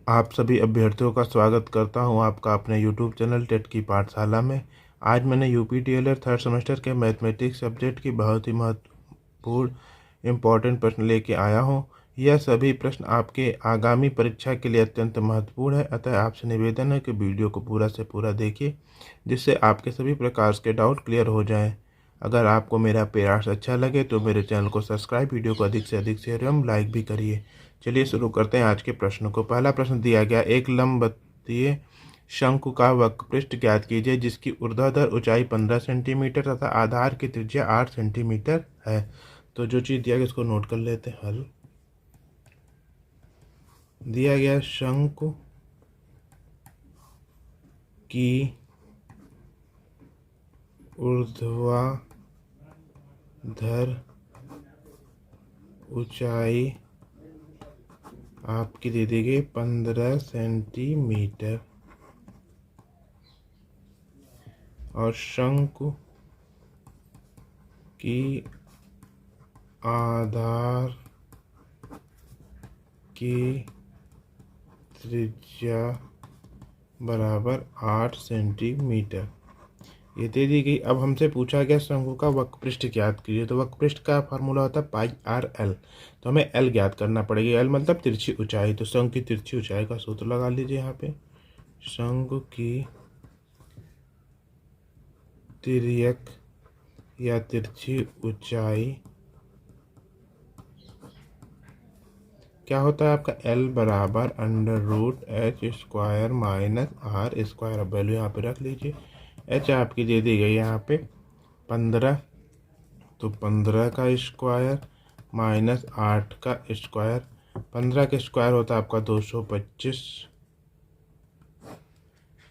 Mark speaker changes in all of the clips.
Speaker 1: आप सभी अभ्यर्थियों का स्वागत करता हूं आपका अपने यूट्यूब चैनल टेट की पाठशाला में। आज मैंने यूपी-टीएलआर थर्ड सेमेस्टर के मैथमेटिक्स सब्जेक्ट की बहुत ही महत्वपूर्ण इम्पॉर्टेंट प्रश्न लेके आया हूं। यह सभी प्रश्न आपके आगामी परीक्षा के लिए अत्यंत महत्वपूर्ण है, अतः आपसे निवेदन है कि वीडियो को पूरा से पूरा देखिए, जिससे आपके सभी प्रकार के डाउट क्लियर हो जाएं। अगर आपको मेरा प्रयास अच्छा लगे तो मेरे चैनल को सब्सक्राइब, वीडियो को अधिक से अधिक शेयर एवं लाइक भी करिए। चलिए शुरू करते हैं आज के प्रश्न को। पहला प्रश्न दिया गया, एक लंबवतीय शंकु का वक्रपृष्ठ ज्ञात कीजिए जिसकी ऊर्ध्वाधर ऊंचाई 15 सेंटीमीटर तथा आधार की त्रिज्या 8 सेंटीमीटर है। तो जो चीज़ दिया गया उसको नोट कर लेते हैं। हल दिया गया, शंकु की ऊर्ध्वाधर ऊंचाई आपकी दे दी गई 15 सेंटीमीटर और शंकु की आधार की त्रिज्या बराबर 8 सेंटीमीटर ये दे दी गई। अब हमसे पूछा गया शंकु का वक्रपृष्ठ ज्ञात कीजिए। तो वक्रपृष्ठ का फार्मूला होता है पाई आर एल। तो हमें एल ज्ञात करना पड़ेगी। एल मतलब तिरछी ऊंचाई। तो शंकु की तिरछी ऊंचाई का सूत्र लगा लीजिए यहाँ पे। शंकु की तिर्यक या तिरछी ऊंचाई क्या होता है आपका, एल बराबर √h² माइनस आर स्क्वायर। अब वैल्यू यहाँ पे रख लीजिए। एच आपकी दे दी गई यहाँ पे 15, तो 15 का स्क्वायर माइनस 8 का स्क्वायर। 15 का स्क्वायर होता है आपका 225।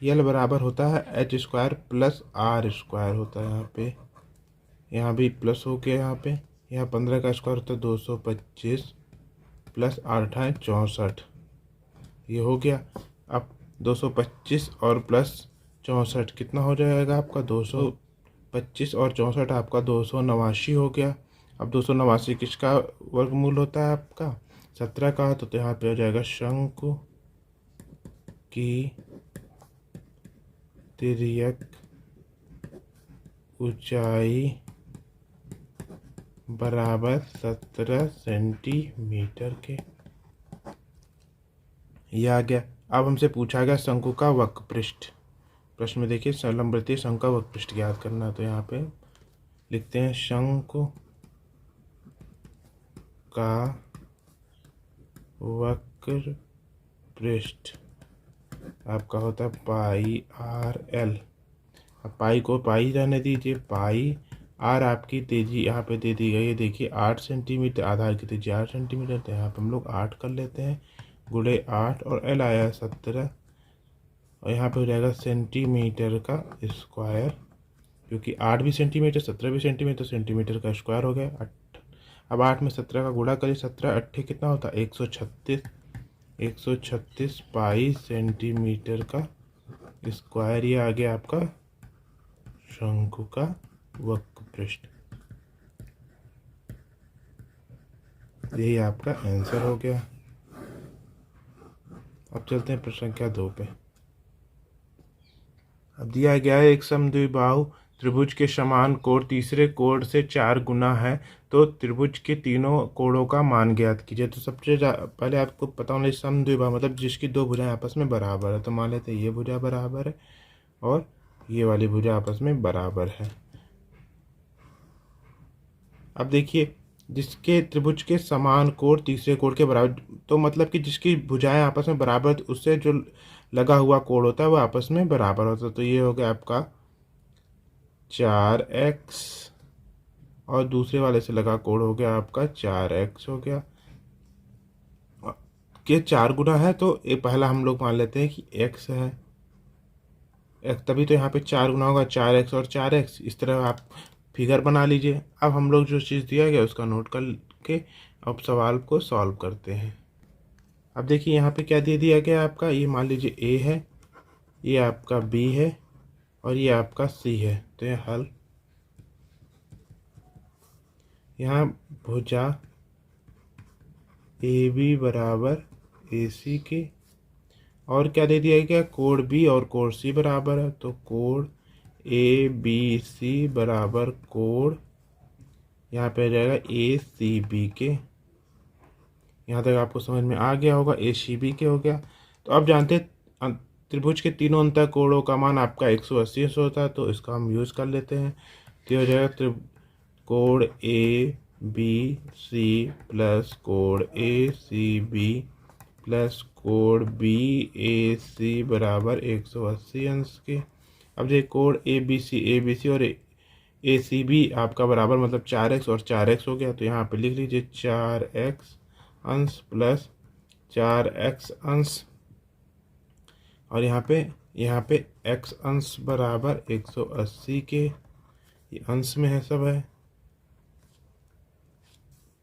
Speaker 1: एल बराबर होता है h² प्लस आर स्क्वायर होता है यहाँ पे। यहाँ भी प्लस हो गया यहाँ पे। यहाँ 15 का स्क्वायर होता है 225 प्लस 8 है 64। ये हो गया। अब 225 और प्लस 64 कितना हो जाएगा आपका, 225 और 64 आपका 289 हो गया। अब 289 किसका वर्गमूल होता है आपका, 17 का। तो यहाँ पे हो जाएगा शंकु की तिर्यक ऊंचाई बराबर 17 सेंटीमीटर के। यह आ गया। अब हमसे पूछा गया शंकु का वक्रपृष्ठ। प्रश्न में देखिए, लंबवतीय शंकु का वक्रपृष्ठ ज्ञात करना है। तो यहाँ पे लिखते हैं शंकु का वक्रपृष्ठ आपका होता है पाई आर एल। अब पाई को पाई रहने दीजिए। पाई आर आपकी तेजी यहाँ पे दे दी गई है, देखिए 8 सेंटीमीटर। आधार की तेजी 8 सेंटीमीटर। तो यहाँ पे हम लोग 8 कर लेते हैं, गुणे 8 और एल आया 17 और यहाँ पे हो जाएगा सेंटीमीटर का स्क्वायर, क्योंकि 8 भी सेंटीमीटर 17 भी सेंटीमीटर, सेंटीमीटर का स्क्वायर हो गया 8। अब 8 में 17 का गुणा करिए, 17 8 कितना होता है 136। 136 पाई सेंटीमीटर का स्क्वायर। ये आ गया आपका शंकु का वक्रपृष्ठ। यही आपका आंसर हो गया। अब चलते हैं प्रश्न संख्या 2 पे। अब दिया गया है, एक समद्विबाहु त्रिभुज के समान कोण तीसरे कोण से 4 गुना है, तो त्रिभुज के तीनों कोणों का मान ज्ञात कीजिए। तो सबसे पहले आपको पता होना, समद्विबाहु मतलब जिसकी दो भुजाएं आपस में बराबर है। तो मान लेते हैं ये भुजा बराबर है और ये वाली भुजा आपस में बराबर है। अब देखिए, जिसके त्रिभुज के समान कोण तीसरे कोण के बराबर, तो मतलब कि जिसकी भुजाएं आपस में बराबर, उससे जो लगा हुआ कोण होता है वो आपस में बराबर होता है। तो ये हो गया आपका 4x और दूसरे वाले से लगा कोण हो गया आपका 4x हो गया। के 4 गुना है, तो ये पहला हम लोग मान लेते हैं कि x है। x तभी तो यहाँ पे 4 गुना होगा, 4x और 4x। इस तरह आप फिगर बना लीजिए। अब हम लोग जो चीज़ दिया गया उसका नोट करके अब सवाल को सॉल्व करते हैं। अब देखिए यहाँ पे क्या दे दिया गया आपका, ये मान लीजिए a है, ये आपका b है और ये आपका c है। तो ये हल, यहाँ भुजा AB बराबर AC के और क्या दे दिया गया, कोड बी और कोड सी बराबर है, तो कोड ए बी सी बराबर कोड यहाँ पे आ जाएगा ए सी बी के। यहाँ तक आपको समझ में आ गया होगा, ए सी बी के हो गया। तो अब जानते हैं त्रिभुज के तीनों अंतः कोणों का मान आपका 180 अंश होता है, तो इसका हम यूज़ कर लेते हैं। तो हो जाएगा कोड ए बी सी प्लस कोड ए सी बी प्लस कोड बी ए सी बराबर 180 अंश के। अब देखिए कोड ए बी सी और ए सी बी आपका बराबर मतलब 4x और 4x हो गया, तो यहाँ पे लिख लीजिए 4x अंश प्लस 4x अंश, और यहाँ पे x अंश बराबर 180 के, ये अंश में है सब है।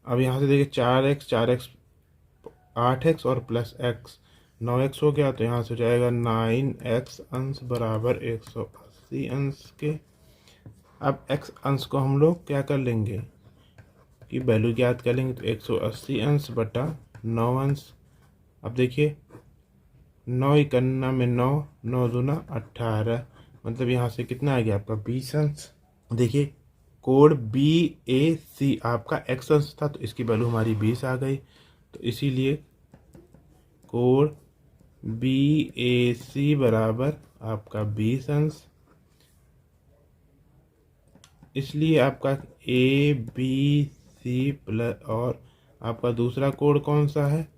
Speaker 1: अब यहाँ से देखिए 4x 8x और प्लस x 9x हो गया, तो यहाँ से हो जाएगा 9x अंश बराबर 180 अंश के। अब x अंश को हम लोग क्या कर लेंगे कि वैल्यू ज्ञात कर लेंगे, तो 180 अंश बटा 9 अंश। अब देखिए 9 इकन्ना में 9, 9 दूना 18, मतलब यहाँ से कितना आ गया आपका 20 अंश। देखिए कोड बी ए सी आपका x अंश था, तो इसकी वैल्यू हमारी 20 आ गई, तो इसीलिए कोड बी ए सी बराबर आपका 20 अंश। इसलिए आपका ए बी सी प्लस, और आपका दूसरा कोड कौन सा है,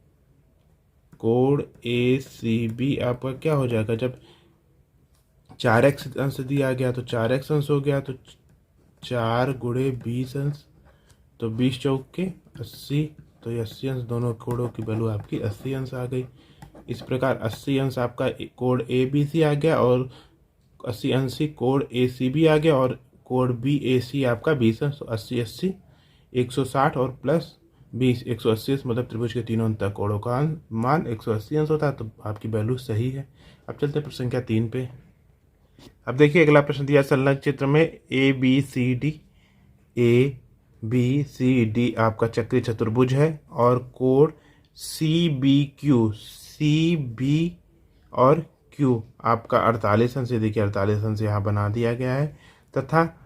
Speaker 1: कोड ए सी बी आपका क्या हो जाएगा, जब 4x अंश दिया गया तो 4x अंश हो गया, तो 4 गुणे 20 अंश, तो 20 चौक के 80, तो ये 80 अंश, दोनों कोडों की वैल्यू आपकी 80 अंश आ गई। इस प्रकार 80 अंश आपका कोड ए बी सी आ गया, और 80 अंश ही कोड ए सी बी आ गया, और कोड बी ए सी आपका 20 अंश, तो 80 80 160 और प्लस 20 180 अंश, मतलब त्रिभुज के तीनों अंतः कोणों का मान 180 अंश होता है, तो आपकी वैल्यू सही है। अब चलते हैं प्रश्न संख्या 3 पे। अब देखिए अगला प्रश्न दिया, संलग्न चित्र में ए बी सी डी आपका चक्रीय चतुर्भुज है, और कोण सी बी और क्यू आपका 48 अंश, देखिए 48 अंश यहाँ बना दिया गया है, तथा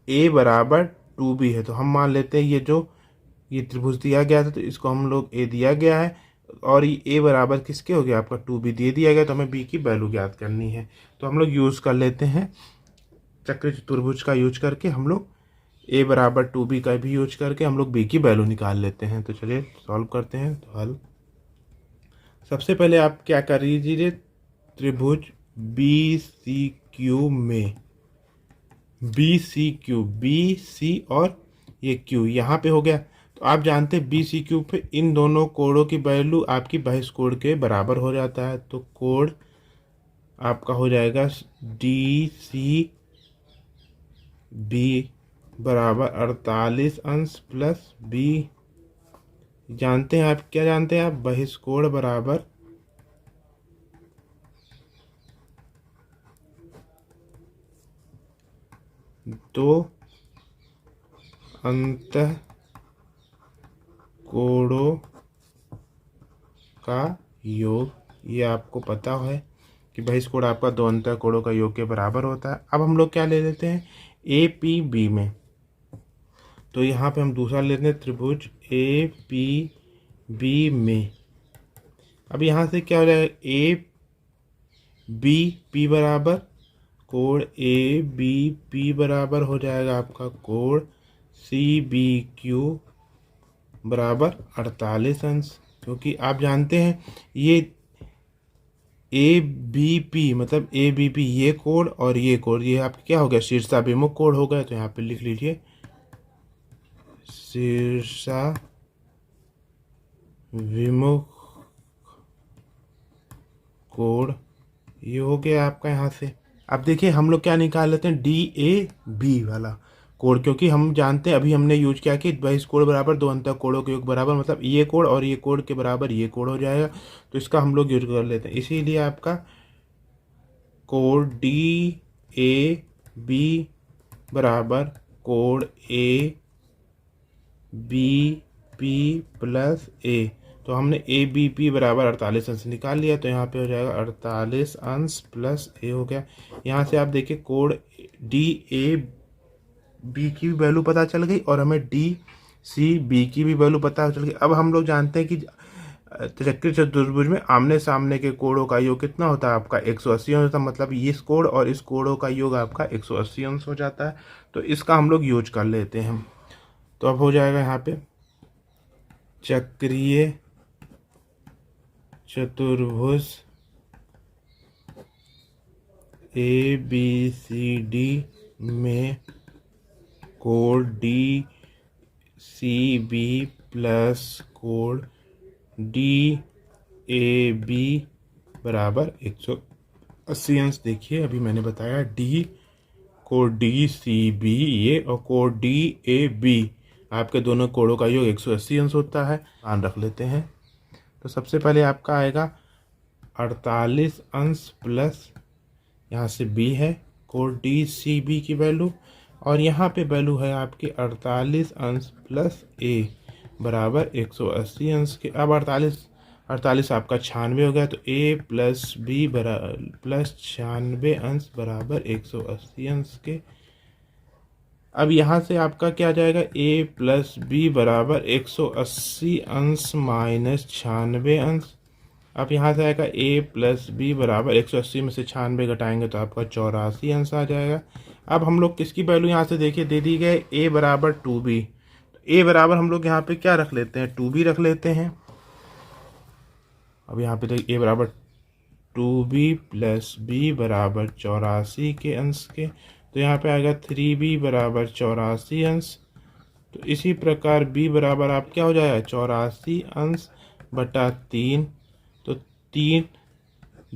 Speaker 1: ए बराबर 2b है। तो हम मान लेते हैं ये त्रिभुज दिया गया था, तो इसको हम लोग ए दिया गया है, और ये ए बराबर किसके हो गया आपका 2b दे दिया गया, तो हमें b की वैल्यू ज्ञात करनी है। तो हम लोग यूज़ कर लेते हैं चक्रीय चतुर्भुज का यूज करके, हम लोग a बराबर 2b का भी यूज करके हम लोग b की वैल्यू निकाल लेते हैं। तो चलिए सॉल्व करते हैं। तो हल, सबसे पहले आप क्या कर लीजिए, त्रिभुज बी सी क्यू में बी सी और ये क्यू यहाँ पे हो गया, तो आप जानते हैं बी सी क्यू पे इन दोनों कोणों की वैल्यू आपकी बहिष्कोण के बराबर हो जाता है, तो कोण आपका हो जाएगा डी सी बी बराबर 48 अंश प्लस बी। जानते हैं आप, क्या जानते हैं आप, बहिष्कोण बराबर दो अंतः कोणों का योग, ये आपको पता है कि बहिष्कोण आपका दो अंतः कोणों का योग के बराबर होता है। अब हम लोग क्या ले लेते हैं, ए पी बी में, तो यहाँ पे हम दूसरा लेते हैं त्रिभुज ए पी बी में। अब यहाँ से क्या हो जाएगा, ए बी पी बराबर कोण ए बी पी बराबर हो जाएगा आपका कोण सी बी क्यू बराबर 48 अंश, क्योंकि आप जानते हैं ये ए बी पी मतलब ए बी पी ये कोण और ये कोण, ये आपका क्या हो गया, शीर्षाभिमुख कोण हो गया। तो यहाँ पे लिख लीजिए शीर्षाभिमुख कोण, ये हो गया आपका यहाँ से। अब देखिए हम लोग क्या निकाल लेते हैं, डी ए बी वाला कोण, क्योंकि हम जानते हैं अभी हमने यूज किया कि बहिष्कोण बराबर दो अंतः कोणों के योग बराबर, मतलब ये कोण और ये कोण के बराबर ये कोण हो जाएगा, तो इसका हम लोग यूज कर लेते हैं। इसीलिए आपका कोण डी ए बी बराबर कोण ए बी पी प्लस ए, तो हमने ए बी पी बराबर 48 अंश निकाल लिया, तो यहाँ पे हो जाएगा 48 अंश प्लस ए हो गया। यहाँ से आप देखिए कोड डी ए बी की भी वैल्यू पता चल गई और हमें डी सी बी की भी वैल्यू पता चल गई। अब हम लोग जानते हैं कि त्रिज्यीय चतुर्भुज में आमने सामने के कोणों का योग कितना होता है आपका 180 अंश होता है, मतलब इस कोण और इस कोणों का योग आपका 180 अंश हो जाता है। तो इसका हम लोग यूज कर लेते हैं। तो अब हो जाएगा यहाँ पे चक्रीय चतुर्भुज ए बी सी डी में कोण डी सी बी प्लस कोण डी ए बी बराबर 180 अंश। देखिए अभी मैंने बताया डी कोण डी सी बी ये और कोण डी ए बी, आपके दोनों कोणों का योग 180 अंश होता है। ध्यान रख लेते हैं। तो सबसे पहले आपका आएगा 48 अंश प्लस यहाँ से बी है कोण डी सी बी की वैल्यू, और यहाँ पे वैल्यू है आपकी 48 अंश प्लस ए बराबर 180 अंश के। अब 48 आपका 96 हो गया, तो ए प्लस बी बराबर प्लस 96 अंश बराबर 180 अंश के। अब यहाँ से आपका क्या आ जाएगा, ए प्लस बी बराबर 180 अंश माइनस 96 अंश। अब यहाँ से आएगा ए प्लस बी बराबर 180 में से 96 घटाएंगे तो आपका 84 अंश आ जाएगा। अब हम लोग किसकी वैल्यू यहाँ से देखिए दे दी गई ए बराबर 2b, तो ए बराबर हम लोग यहाँ पे क्या रख लेते हैं 2b रख लेते हैं। अब यहाँ पे देखिए ए बराबर 2b प्लस बी बराबर 84 के अंश के, तो यहाँ पे आएगा 3b बराबर 84 अंश। तो इसी प्रकार b बराबर आप क्या हो जाएगा 84 अंश बटा 3, तो 3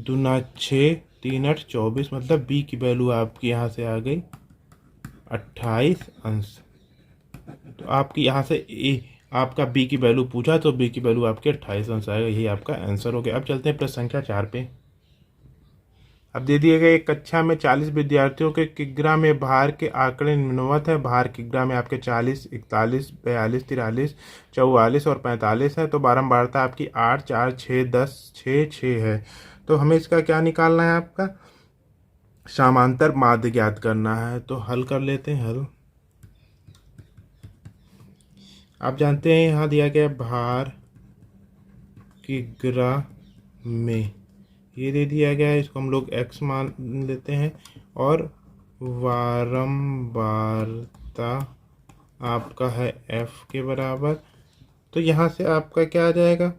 Speaker 1: दूना 6 3 8 24, मतलब b की वैल्यू आपकी यहाँ से आ गई 28 अंश। तो आपकी यहाँ से ए आपका b की वैल्यू पूछा तो b की वैल्यू आपके 28 अंश आएगा, यही आपका आंसर हो गया। अब चलते हैं प्रश्न संख्या 4 पे। अब दे दिए गए एक कक्षा में 40 विद्यार्थियों के किग्रा में भार के आंकड़े निम्नवत है। भार किग्रा में आपके 40, 41, 42, 43, 44 और 45 है। तो बारंबारता आपकी 8, 4, 6, 10, 6, 6 है। तो हमें इसका क्या निकालना है, आपका समांतर माध्य ज्ञात करना है। तो हल कर लेते हैं। हल आप जानते हैं यहाँ दिया गया भार किग्रा में ये दे दिया गया है, इसको हम लोग x मान लेते हैं, और बारंबारता आपका है f के बराबर। तो यहाँ से आपका क्या आ जाएगा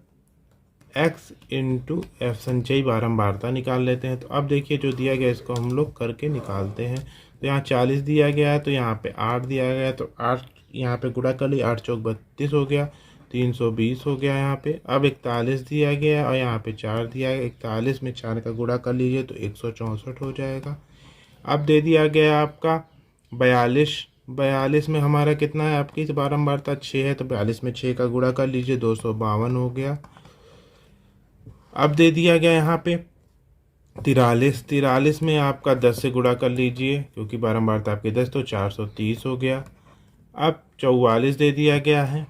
Speaker 1: x इंटू एफ, संचयी बारंबारता निकाल लेते हैं। तो अब देखिए जो दिया गया इसको हम लोग करके निकालते हैं। तो यहाँ 40 दिया गया है, तो यहाँ पे 8 दिया गया है, तो 8 यहाँ पे गुणा कर लिया, 8 चौक 32 हो गया, 320 हो गया यहाँ पे। अब 41 दिया गया है और यहाँ पे 4 दिया है, 41 में 4 का गुणा कर लीजिए तो 164 हो जाएगा। अब दे दिया गया आपका 42 में हमारा कितना है, आपकी बारंबारता 6 है, तो 42 में 6 का गुणा कर लीजिए 252 हो गया। अब दे दिया गया यहाँ पे 43 में आपका 10 से गुणा कर लीजिए, क्योंकि बारंबारता आपके 10, तो 430 हो गया। अब 44 दे दिया गया है,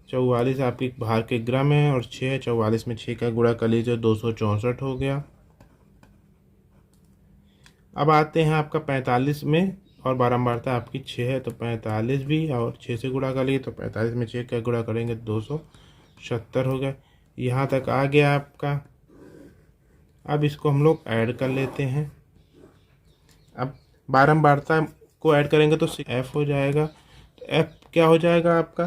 Speaker 1: 44 आपकी भार के ग्राम है और 6 है, 44 में 6 का गुणा कर लीजिए 264 हो गया। अब आते हैं आपका 45 में, और बारंबारता आपकी 6 है, तो 45 भी और 6 से गुणा कर लीजिए, तो 45 में 6 का गुणा करेंगे 270 हो गया। यहाँ तक आ गया आपका। अब इसको हम लोग ऐड कर लेते हैं। अब बारंबारता को ऐड करेंगे तो f हो जाएगा। तो f क्या हो जाएगा आपका,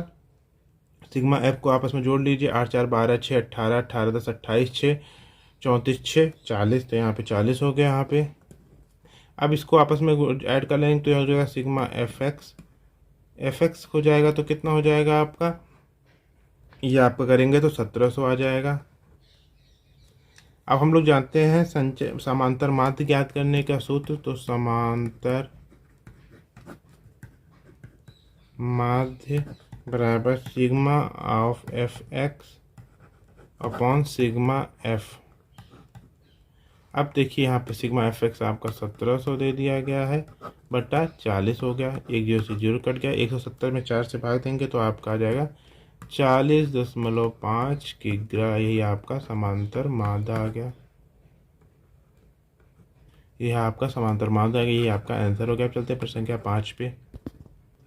Speaker 1: सिग्मा f को आपस में जोड़ लीजिए, 8 4 12 6 18, 18 10 28, 6 34 6 40, तो यहाँ पे 40 हो गया यहाँ पे। अब इसको आपस में ऐड कर लेंगे तो यह हो जाएगा सिग्मा fx हो जाएगा। तो कितना हो जाएगा आपका, ये आपका करेंगे तो 1700 आ जाएगा। अब हम लोग जानते हैं समांतर माध्य ज्ञात करने का सूत्र। तो समांतर माध्य बराबर sigma of F x upon sigma F. अब देखिए यहाँ पे सिग्मा एफ एक्स आपका 1700 दे दिया गया है बटा 40 हो गया, 1 0 से 0 कट गया, 170 में 4 से भाग देंगे तो आपका आ जाएगा 40.5 किग्रा। यही आपका समांतर मादा आ गया। यह आपका समांतर मादा आ गया। यही आपका आंसर हो गया। अब चलते हैं प्रश्न संख्या 5 पे।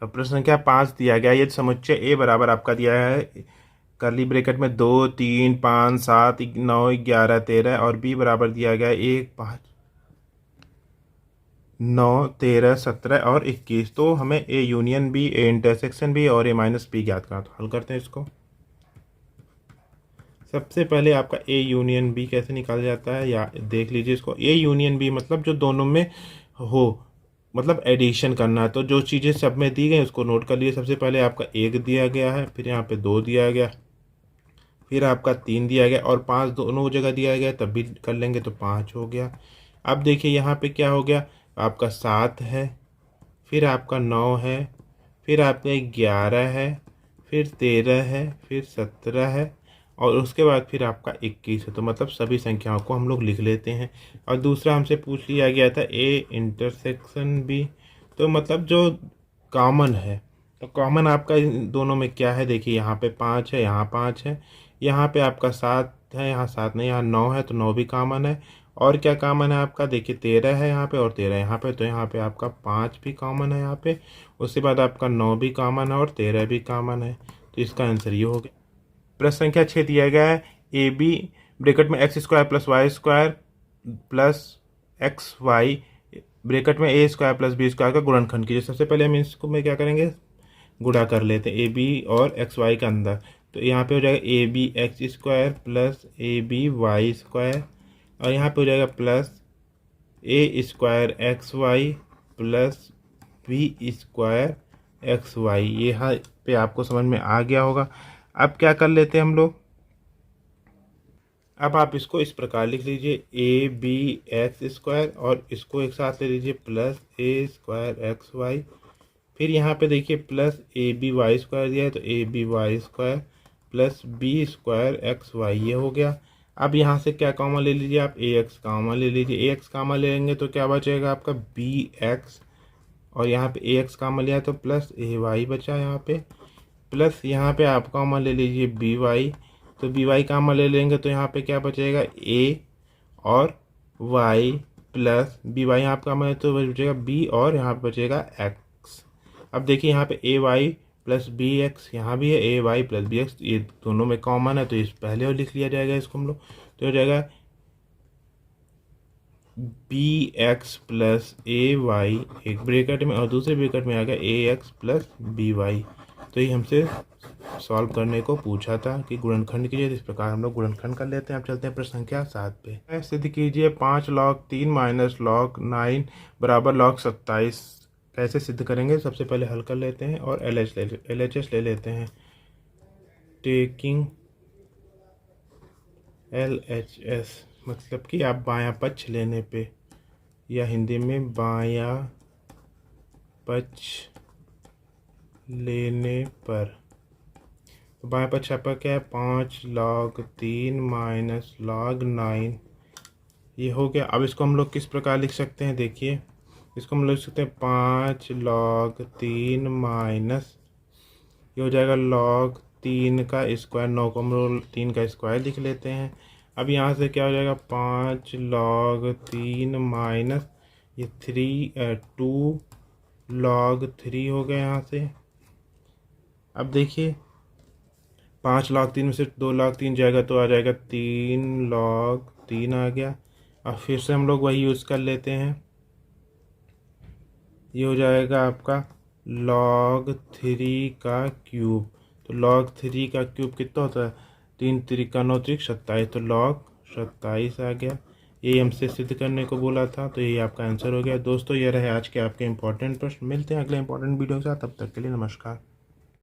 Speaker 1: अब प्रश्न संख्या 5 दिया गया, ये समुच्चय ए बराबर आपका दिया है करली ब्रैकेट में 2, 3, 5, 7, 9, 11, 13 और बी बराबर दिया गया 1, 5, 9, 13, 17 और 21। तो हमें A union B, A intersection B और ए माइनस बी ज्ञात करना। तो हल करते हैं इसको। सबसे पहले आपका ए यूनियन बी कैसे निकाला जाता है, या देख लीजिए इसको। ए यूनियन बी मतलब जो दोनों में हो, मतलब एडिशन करना है। तो जो चीज़ें सब में दी गई उसको नोट कर लिए। सबसे पहले आपका 1 दिया गया है, फिर यहाँ पे 2 दिया गया, फिर आपका 3 दिया गया और 5 दोनों जगह दिया गया, तब भी कर लेंगे तो 5 हो गया। अब देखिए यहाँ पे क्या हो गया, आपका 7 है, फिर आपका 9 है, फिर आपका 11 है, फिर 13 है, फिर 17 है और उसके बाद फिर आपका 21 है। तो मतलब सभी संख्याओं को हम लोग लिख लेते हैं। और दूसरा हमसे पूछ लिया गया था ए इंटरसेक्शन बी, तो मतलब जो कॉमन है, तो कॉमन आपका इन दोनों में क्या है, देखिए यहाँ पे 5 है, यहाँ 5 है, यहाँ पे आपका 7 है, यहाँ 7 नहीं, यहाँ 9 है, तो 9 भी कॉमन है। और क्या कॉमन है आपका, देखिए 13 है यहाँ पे और 13 यहाँ पे, तो यहाँ पे आपका 5 भी कॉमन है यहाँ पे। उसके बाद आपका 9 भी कॉमन है और 13 भी कॉमन है। तो इसका आंसर ये हो गया। प्रश्न संख्या 6 दिया गया है ए बी ब्रैकेट में X square plus Y square plus X Y bracket में A square plus B square का गुणनखंड कीजिए। सबसे पहले हम इसको में क्या करेंगे, गुणा कर लेते हैं ए बी और एक्स वाई के अंदर। तो यहाँ पे हो जाएगा A B X square plus A B Y square और यहाँ पे हो जाएगा plus A square X Y plus B square X Y. यहाँ पे आपको समझ में आ गया होगा। अब क्या कर लेते हैं हम लोग, अब आप इसको इस प्रकार लिख लीजिए ए बी एक्स स्क्वायर और इसको एक साथ ले लीजिए plus A square X Y. फिर यहाँ पे देखिए plus A B Y square दिया है, तो A B Y square plus B square X Y, ये हो गया। अब यहाँ से क्या कॉमन ले लीजिए आप, ए एक्स कॉमन ले लीजिए। ए एक्स कॉमन ले लेंगे तो क्या बचेगा आपका बी एक्स, और यहाँ पे ए एक्स कॉमन लिया तो प्लस ए वाई बचा यहाँ पे, प्लस यहाँ पे आप कॉमन ले लीजिए बी वाई, तो बी वाई कॉमन ले लेंगे तो यहाँ पे क्या बचेगा ए और वाई प्लस बी वाई यहाँ कॉमन है तो बचेगा बी और यहाँ पे बचेगा एक्स। अब देखिए यहाँ पे ए वाई प्लस बी एक्स, यहाँ भी है ए वाई प्लस बी एक्स, ये दोनों में कॉमन है तो इस पहले और लिख लिया जाएगा इसको हम लोग। तो हो जाएगा बी एक्स प्लस ए वाई एक ब्रैकेट में और दूसरे ब्रैकेट में आ गया ए एक्स प्लस बी वाई। तो ये हमसे सॉल्व करने को पूछा था कि गुणनखंड कीजिए। इस प्रकार हम लोग गुणनखंड कर लेते हैं। अब चलते हैं प्रश्न संख्या 7 पे। सिद्ध कीजिए 5 log 3 माइनस log 9 बराबर log 27। कैसे सिद्ध करेंगे, सबसे पहले हल कर लेते हैं और LHS ले लेते हैं। टेकिंग LHS मतलब कि आप बायां पक्ष लेने पे, या हिंदी में बायां पक्ष लेने पर, तो बाएं पक्ष आपका क्या है 5 log 3 माइनस log 9, ये हो गया। अब इसको हम लोग किस प्रकार लिख सकते हैं, देखिए इसको हम लोग लिख सकते हैं 5 log 3 माइनस, ये हो जाएगा log 3 का स्क्वायर, 9 को हम लोग 3 का स्क्वायर लिख लेते हैं। अब यहाँ से क्या हो जाएगा 5 log 3 माइनस ये 2 log 3 हो गया यहाँ से। अब देखिए 5 log 3 में से 2 log 3 जाएगा तो आ जाएगा 3 log 3 आ गया। अब फिर से हम लोग वही यूज़ कर लेते हैं, ये हो जाएगा आपका log 3 का क्यूब। तो log 3 का क्यूब कितना होता है, 3 त्रिका 9 त्रिक 27, तो log 27 आ गया। यही हमसे सिद्ध करने को बोला था, तो यही आपका आंसर हो गया। दोस्तों ये रहे आज के आपके इंपॉर्टेंट प्रश्न। मिलते हैं अगले इंपॉर्टेंट वीडियो के साथ, तब तक के लिए नमस्कार।